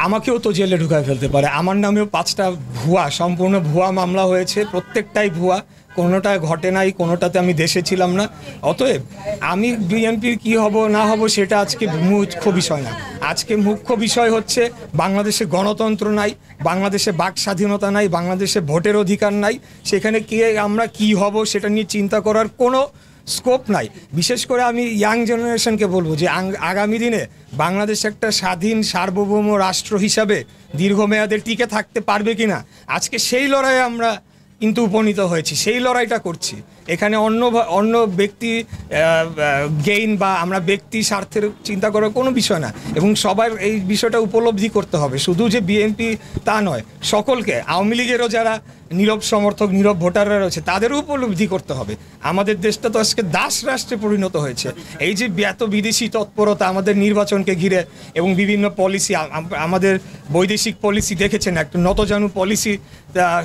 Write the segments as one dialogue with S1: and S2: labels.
S1: আমাকেও তো জেলে ঢুকায় ফেলতে পারে। আমার নামেও 5টা ভুয়া, সম্পূর্ণ ভুয়া মামলা হয়েছে, প্রত্যেকটাই ভুয়া, কোনোটা ঘটে নাই, কোনোটাতে আমি দেশে ছিলাম না। অতএব আমি বিএনপির কি হব না হব সেটা আজকে মুখ্য বিষয় না। আজকে মুখ্য বিষয় হচ্ছে বাংলাদেশে গণতন্ত্র নাই, বাংলাদেশে বাক স্বাধীনতা নাই, বাংলাদেশে ভোটের অধিকার নাই। সেখানে আমরা কি হব সেটা নিয়ে চিন্তা করার কোনো স্কোপ নাই। বিশেষ করে আমি ইয়াং জেনারেশনকে বলবো যে আগামী দিনে বাংলাদেশ একটা স্বাধীন সার্বভৌম রাষ্ট্র হিসাবে দীর্ঘমেয়াদে টিকে থাকতে পারবে কিনা, আজকে সেই লড়াইয়ে আমরা কিন্তু উপনীত হয়েছি, সেই লড়াইটা করছি। এখানে অন্য ব্যক্তি গেইন বা আমরা ব্যক্তি স্বার্থের চিন্তা করার কোনো বিষয় না, এবং সবার এই বিষয়টা উপলব্ধি করতে হবে। শুধু যে বিএনপি তা নয়, সকলকে, আওয়ামী লীগেরও যারা নীরব সমর্থক, নীরব ভোটাররা রয়েছে, তাদেরও উপলব্ধি করতে হবে। আমাদের দেশটা তো আজকে দাস রাষ্ট্রে পরিণত হয়েছে। এই যে এত বিদেশি তৎপরতা আমাদের নির্বাচনকে ঘিরে এবং বিভিন্ন পলিসি, আমাদের বৈদেশিক পলিসি দেখেছেন, একটা নতজানু পলিসি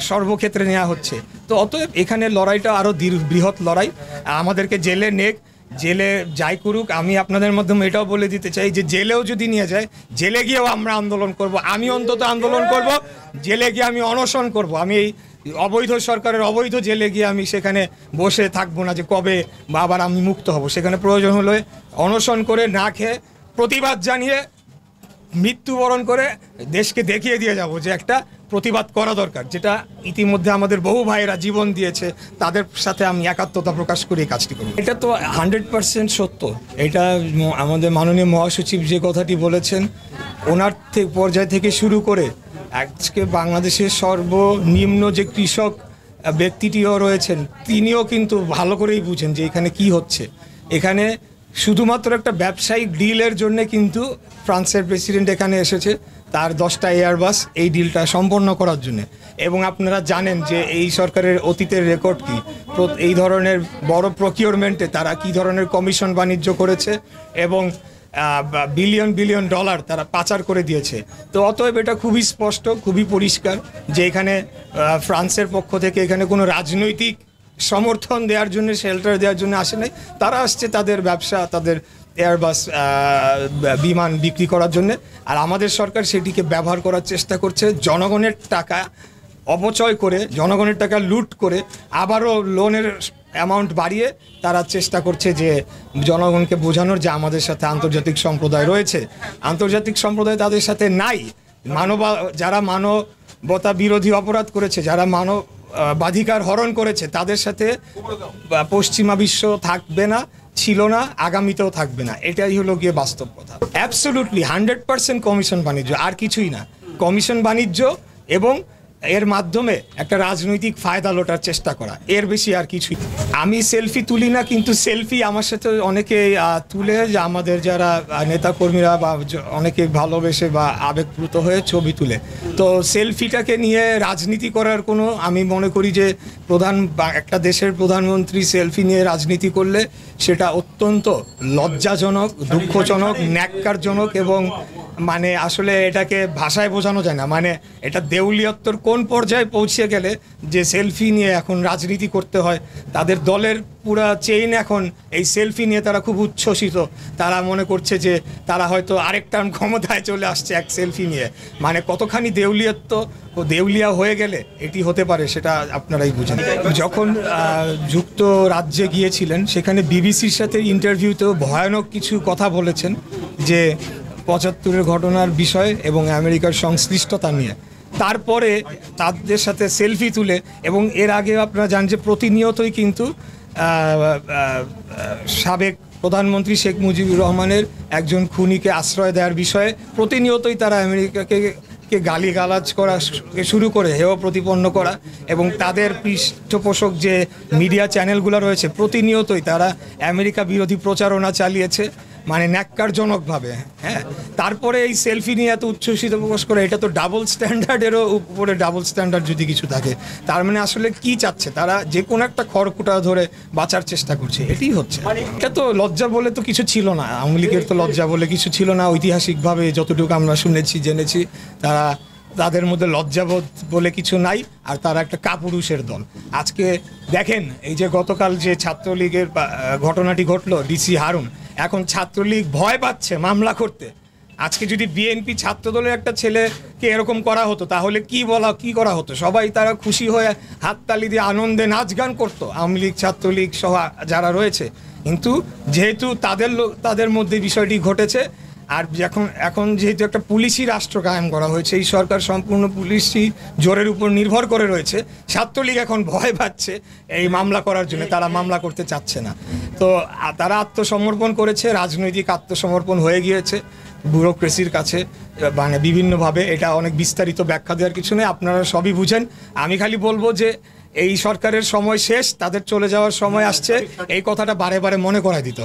S1: সর্বক্ষেত্রে নেওয়া হচ্ছে। তো অতএব এখানে লড়াইটা আরও বৃহৎ লড়াই। আমাদেরকে জেলে নেক, জেলে যাই করুক, আমি আপনাদের মাধ্যমে এটাও বলে দিতে চাই যে জেলেও যদি নিয়ে যায়, জেলে গিয়েও আমরা আন্দোলন করব। আমি অন্তত আন্দোলন করব, জেলে গিয়ে আমি অনশন করব। আমি এই অবৈধ সরকারের অবৈধ জেলে গিয়ে আমি সেখানে বসে থাকবো না যে কবে বা আবার আমি মুক্ত হব। সেখানে প্রয়োজন হলে অনশন করে, না খেয়ে, প্রতিবাদ জানিয়ে, মৃত্যুবরণ করে দেশকে দেখিয়ে দিয়ে যাব যে একটা প্রতিবাদ করা দরকার, যেটা ইতিমধ্যে আমাদের বহু ভাইয়েরা জীবন দিয়েছে, তাদের সাথে আমি একাত্মতা প্রকাশ করে এই কাজটি করব। এটা তো 100% সত্য। এটা আমাদের মাননীয় মহাসচিব যে কথাটি বলেছেন, ওনার পর্যায় থেকে শুরু করে আজকে বাংলাদেশের সর্বনিম্ন যে কৃষক ব্যক্তিটিও রয়েছেন, তিনিও কিন্তু ভালো করেই বুঝেন যে এখানে কি হচ্ছে। এখানে শুধুমাত্র একটা ব্যবসায়িক ডিলের জন্য কিন্তু ফ্রান্সের প্রেসিডেন্ট এখানে এসেছে, তার 10টা এয়ারবাস এই ডিলটা সম্পন্ন করার জন্য। এবং আপনারা জানেন যে এই সরকারের অতীতের রেকর্ড কি, এই ধরনের বড় প্রকিউরমেন্টে তারা কি ধরনের কমিশন বাণিজ্য করেছে এবং বিলিয়ন বিলিয়ন ডলার তারা পাচার করে দিয়েছে। তো অতএব এটা খুবই স্পষ্ট, খুবই পরিষ্কার যে এখানে ফ্রান্সের পক্ষ থেকে এখানে কোনো রাজনৈতিক সমর্থন দেওয়ার জন্য, শেল্টার দেওয়ার জন্য আসে নাই। তারা আসছে তাদের ব্যবসা, তাদের এয়ারবাস বিমান বিক্রি করার জন্য। আর আমাদের সরকার সেটিকে ব্যবহার করার চেষ্টা করছে, জনগণের টাকা অপচয় করে, জনগণের টাকা লুট করে, আবারও লোনের অ্যামাউন্ট বাড়িয়ে তারা চেষ্টা করছে যে জনগণকে বোঝানোর যে আমাদের সাথে আন্তর্জাতিক সম্প্রদায় রয়েছে। আন্তর্জাতিক সম্প্রদায় তাদের সাথে নাই। যারা মানবতা বিরোধী অপরাধ করেছে, যারা মানবাধিকার হরণ করেছে, তাদের সাথে পশ্চিমা বিশ্ব থাকবে না, ছিল না, আগামীতেও থাকবে না। এটাই হলো গিয়ে বাস্তব কথা। অ্যাবসলিউটলি 100% কমিশন বাণিজ্য, আর কিছুই না। কমিশন বাণিজ্য এবং এর মাধ্যমে একটা রাজনৈতিক ফায়দা লোটার চেষ্টা করা, এর বেশি আর কিছুই। আমি সেলফি তুলি না, কিন্তু সেলফি আমার সাথে অনেকে তুলে, যে আমাদের যারা নেতাকর্মীরা বা অনেকে ভালোবেসে বা আবেগপ্লুত হয়ে ছবি তুলে। তো সেলফিটাকে নিয়ে রাজনীতি করার কোনো, আমি মনে করি যে একটা দেশের প্রধানমন্ত্রী সেলফি নিয়ে রাজনীতি করলে সেটা অত্যন্ত লজ্জাজনক, দুঃখজনক, ন্যাক্কারজনক এবং মানে আসলে এটাকে ভাষায় বোঝানো যায় না। মানে এটা দেউলিয়ত্বর কোন পর্যায়ে পৌঁছে গেলে যে সেলফি নিয়ে এখন রাজনীতি করতে হয়। তাদের দলের পুরা চেইন এখন এই সেলফি নিয়ে তারা খুব উচ্ছ্বসিত। তারা মনে করছে যে তারা হয়তো আরেক টার্ম ক্ষমতায় চলে আসছে এক সেলফি নিয়ে। মানে কতখানি দেউলিয়ত্ব ও দেউলিয়া হয়ে গেলে এটি হতে পারে সেটা আপনারাই বুঝেন। যখন যুক্তরাজ্যে গিয়েছিলেন, সেখানে বিবিসির সাথে ইন্টারভিউতেও ভয়ানক কিছু কথা বলেছেন যে 75-এর ঘটনার বিষয় এবং আমেরিকার সংশ্লিষ্টতা নিয়ে। তারপরে তাদের সাথে সেলফি তুলে, এবং এর আগে আপনারা জানেন যে প্রতিনিয়তই কিন্তু সাবেক প্রধানমন্ত্রী শেখ মুজিবুর রহমানের একজন খুনিকে আশ্রয় দেওয়ার বিষয়ে প্রতিনিয়তই তারা আমেরিকাকে গালিগালাজ করা শুরু করে, হেয় প্রতিপন্ন করা, এবং তাদের পৃষ্ঠপোষক যে মিডিয়া চ্যানেলগুলো রয়েছে প্রতিনিয়তই তারা আমেরিকা বিরোধী প্রচারণা চালিয়েছে, মানে ন্যাক্কারজনকভাবে। হ্যাঁ, তারপরে এই সেলফি নিয়ে এত উচ্ছ্বসিত প্রকাশ করে, এটা তো ডাবল স্ট্যান্ডার্ডেরও উপরে ডাবল স্ট্যান্ডার্ড যদি কিছু থাকে। তার মানে আসলে কি চাচ্ছে তারা? যে কোনো একটা খড়কুটা ধরে বাঁচার চেষ্টা করছে, এটাই হচ্ছে। এটা তো লজ্জা বলে তো কিছু ছিল না, আওয়ামী লীগের তো লজ্জা বলে কিছু ছিল না। ঐতিহাসিকভাবে যতটুকু আমরা শুনেছি, জেনেছি, তাদের মধ্যে লজ্জাবোধ বলে কিছু নাই, আর তারা একটা কাপুরুষের দল। আজকে দেখেন, এই যে গতকাল যে ছাত্রলীগের ঘটনাটি ঘটলো, ডিসি হারুন, এখন ছাত্রলীগ ভয় পাচ্ছে মামলা করতে। আজকে যদি বিএনপি ছাত্রদলের একটা ছেলেকে এরকম করা হতো তাহলে কি করা হতো? সবাই তারা খুশি হয়ে হাততালি দিয়ে আনন্দে নাচ গান করতো, আওয়ামী লীগ ছাত্রলীগ সহ যারা রয়েছে। কিন্তু যেহেতু তাদের মধ্যে বিষয়টি ঘটেছে, আর এখন যেহেতু একটা পুলিশি রাষ্ট্র কায়েম করা হয়েছে, এই সরকার সম্পূর্ণ পুলিশি জোরের উপর নির্ভর করে রয়েছে, ছাত্রলীগ এখন ভয় পাচ্ছে এই মামলা করার জন্য, তারা মামলা করতে চাচ্ছে না। তো তারা আত্মসমর্পণ করেছে, রাজনৈতিক আত্মসমর্পণ হয়ে গিয়েছে ব্যুরোক্রেসির কাছে, মানে বিভিন্নভাবে। এটা অনেক বিস্তারিত ব্যাখ্যা দেওয়ার কিছু নেই, আপনারা সবই বুঝেন। আমি খালি বলবো যে এই সরকারের সময় শেষ, তাদের চলে যাওয়ার সময় আসছে, এই কথাটা বারে বারে মনে করায় দিতে হবে।